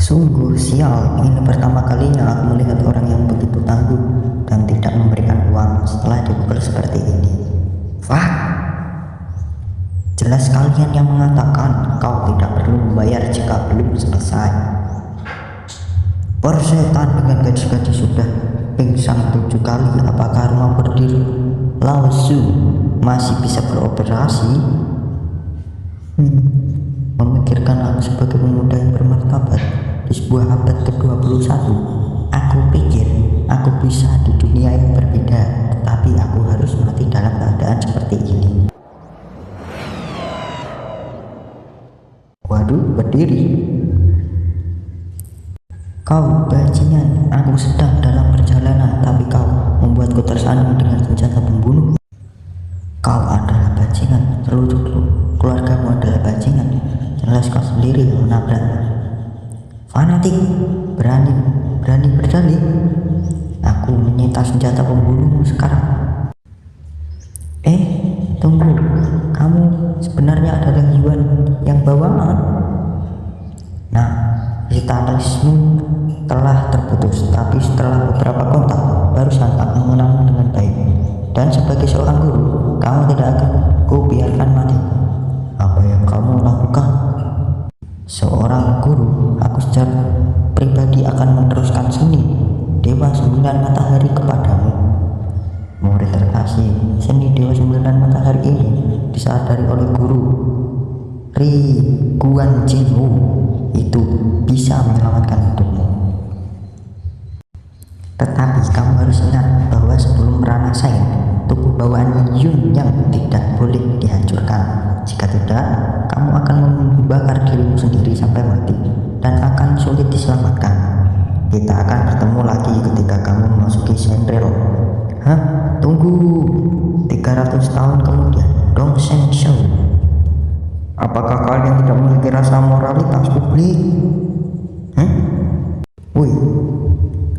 Sungguh sial, ini pertama kalinya aku melihat orang yang begitu tangguh dan tidak memberikan uang setelah dipukul seperti ini. Wah, jelas kalian yang mengatakan kau tidak perlu membayar jika belum selesai. Persetan dengan gadis-gadis sudah pingsan 7 kali, apakah rumah berdiri Lao Tzu masih bisa beroperasi? Memikirkan aku sebagai pemuda yang bermartabat di sebuah abad ke-21, aku pikir aku bisa di dunia yang berbeda, tetapi aku harus mati dalam keadaan seperti ini. Waduh, berdiri. Kau bajingan, aku sedang dalam perjalanan, tapi kau membuatku tersandung dengan senjata pembunuh. Kau adalah bajingan, seluruh keluargamu adalah bajingan. Jelas kau sendiri yang menabrak. Fanatik, berani berdalih. Aku menyita senjata pembunuhmu sekarang. Tunggu, kamu sebenarnya adalah Yuan yang bawaan. Nah, vitalismu telah terputus, tapi setelah beberapa kontak barusan aku mengenalmu dengan baik. Dan sebagai seorang guru, kamu tidak akan kubiarkan mati. Apa yang kamu lakukan? Seorang guru, aku secara pribadi akan meneruskan seni Dewa 9 Matahari kepadamu. Murid terkasih, seni Dewa 9 Matahari ini disadari oleh guru Ri Guan Jinwu. Itu bisa menyelamatkan hidupmu. Tetapi kamu harus ingat bahwa sebelum merana Sain, tubuh bawaan Yun yang tidak boleh dihancurkan. Jika tidak, kamu akan membakar dirimu sendiri sampai mati dan akan sulit diselamatkan. Kita akan bertemu lagi ketika kamu memasuki Shenrel. Hah? Tunggu. 300 tahun kemudian, Dongshen Shou. Apakah kalian tidak memiliki rasa moralitas publik? Woi,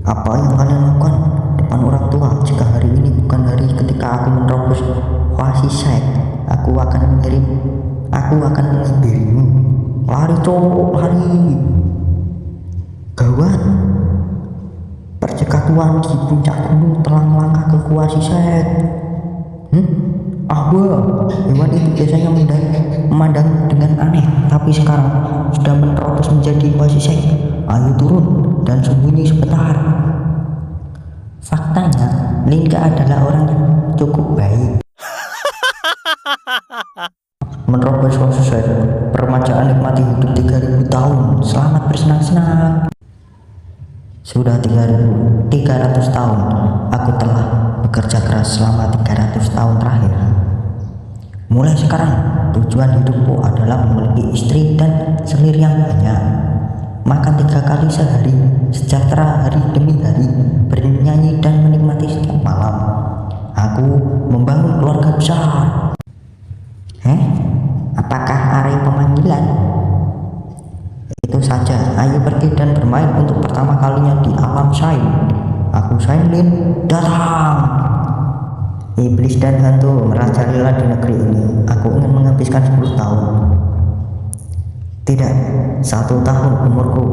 apa yang kalian lakukan depan orang tua jika hari ini bukan hari ketika aku menerobos Huasi Sek? Aku akan mengebirimu. Lari cowok, lari. Gawat, percekatuan di puncak gunung telah melangkah ke Huasi Sek. Hewan itu biasanya memandang dengan aneh, tapi sekarang sudah menerobos menjadi Huasi Sek. Ayo turun dan sembunyi sebentar. Faktanya, Lingga adalah orang yang cukup baik. Menerobos Huasi Sek, permajaan nikmati hidup 3000 tahun. Selamat bersenang-senang. Sudah 300 tahun aku telah bekerja keras selama 300 tahun terakhir. Mulai sekarang, tujuan hidupku adalah memiliki istri dan selir yang banyak, makan 3 kali sehari, sejahtera hari demi hari, bernyanyi dan menikmati setiap malam. Aku membangun keluarga besar. Apakah area pemanggilan? Itu saja, ayo pergi dan bermain untuk pertama kalinya di alam Shain. Aku Shainlin datang. Iblis dan hantu merajalela di negeri ini. Aku ingin menghabiskan 10 tahun. Tidak, 1 tahun umurku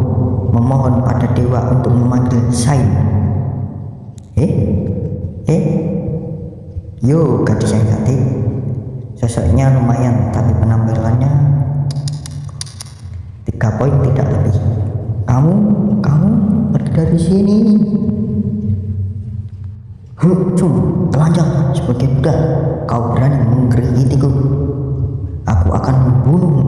memohon pada dewa untuk memanggil Shain. Yo, gadis yang cantik. Sosoknya lumayan, tapi penampilannya 3 poin tidak lebih. Kamu pergi dari sini. Telanjang sebagai budak, kau berani menggeritiku. Aku akan membunuhmu.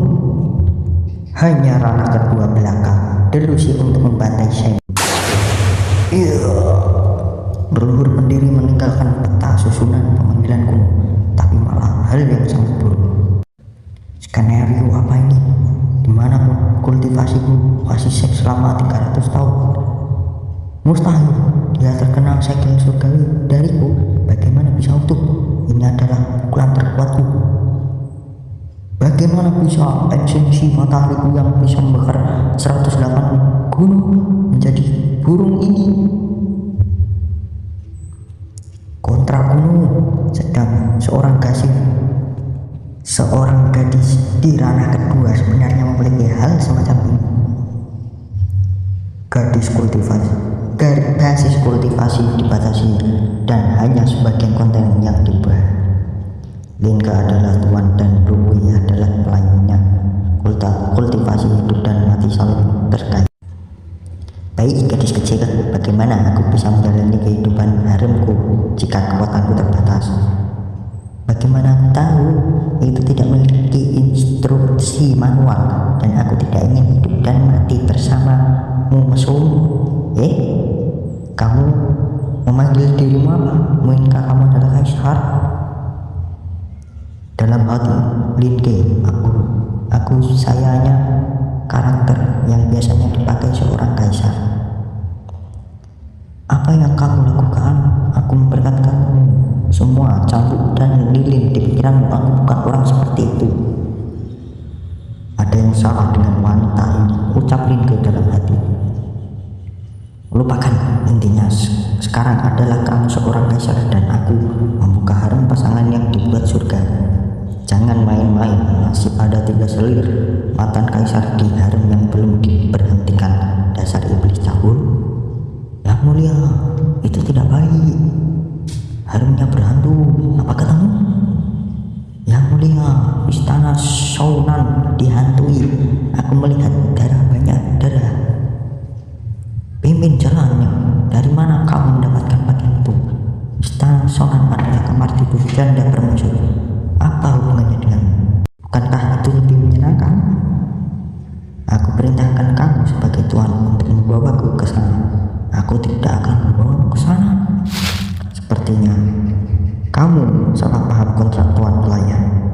Hanya ranah kedua belaka delusi untuk membantai Shen. Berluhur pendiri meninggalkan peta susunan pemanggilanku, tapi malah hal yang sangat buruk. Skenario apa ini? Dimana kultivasiku masih seks selama 300 tahun? Mustahil, dia terkenal segel surgawi dariku. Bagaimana bisa utuh? Ini adalah pukulan terkuatku. Bagaimana bisa esensi matahariku yang bisa membakar 108 gunung menjadi burung ini? Kontra gunung, sedang seorang gadis di ranah kedua sebenarnya memiliki hal semacam ini. basis kultivasi dibatasi dan hanya sebagian konten yang dibuat. Linke adalah tuan dan Louis adalah pelayannya. Kultivasi hidup dan mati saling terkait. Baik gadis kecil, bagaimana aku bisa menjalani kehidupan haremku jika kekuatanku terbatas? Bagaimana aku tahu? Itu tidak memiliki instruksi manual dan aku tidak ingin hidup dan mati bersamamu mesum. Kamu memanggil dirimu apa? Mungkinkah kamu adalah kaisar? Dalam hati Linke, aku sayanya karakter yang biasanya dipakai seorang kaisar. Apa yang kamu lakukan? Aku memberikan kamu semua cambuk dan lilin di pikiranmu. Aku bukan orang seperti itu. Ada yang salah dengan wanita ini, ucap Linke dalam hati. Lupakan, intinya sekarang adalah kamu seorang kaisar dan aku membuka harem pasangan yang dibuat surga. Jangan main-main, masih ada 3 selir mantan kaisar di harem yang belum diberhentikan. Dasar iblis cabul. Yang mulia, itu tidak baik. Haremnya berhantu, apa katamu? Yang mulia, istana Shounan dihantui. Aku melihat banyak darah. Pimpin jalannya. Dari mana kamu mendapatkan pakaian itu? Istana Shounan adalah kamar tidur janda permaisuri. Apa hubungannya denganmu? Bukankah itu lebih menyenangkan? Aku perintahkan kamu sebagai tuan untuk membawaku ke sana. Aku tidak akan membawamu ke sana. Sepertinya kamu salah paham kontrak tuan pelayan.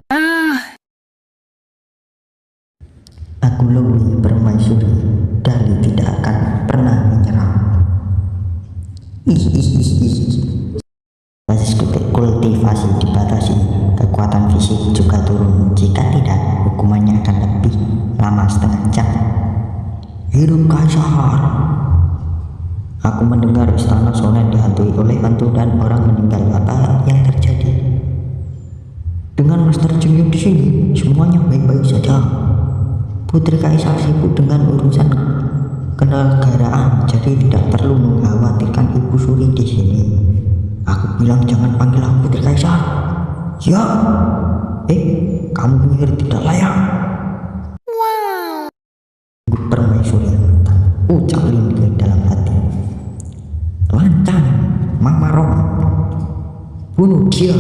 Aku Louis permaisuri. Dali tidak akan pernah menyerah. Basis kultivasi dibatasi, kekuatan fisik juga turun. Jika tidak, hukumannya akan lebih lama setengah jam. Hidup kaisar! Aku mendengar istana Shounan dihantui oleh hantu dan orang meninggal. Apa yang terjadi? Dengan Master Cheng di sini, semuanya baik-baik saja. Putri Kaisar sibuk dengan urusan kenegaraan, jadi tidak perlu mengkhawatirkan Ibu Suri di sini. Aku bilang jangan panggil aku Putri Kaisar. Ya. Kamu menyihir tidak layak. Permaisuri mata, ucap Linke dalam hati. Lancang, Mama Rom, bunuh dia.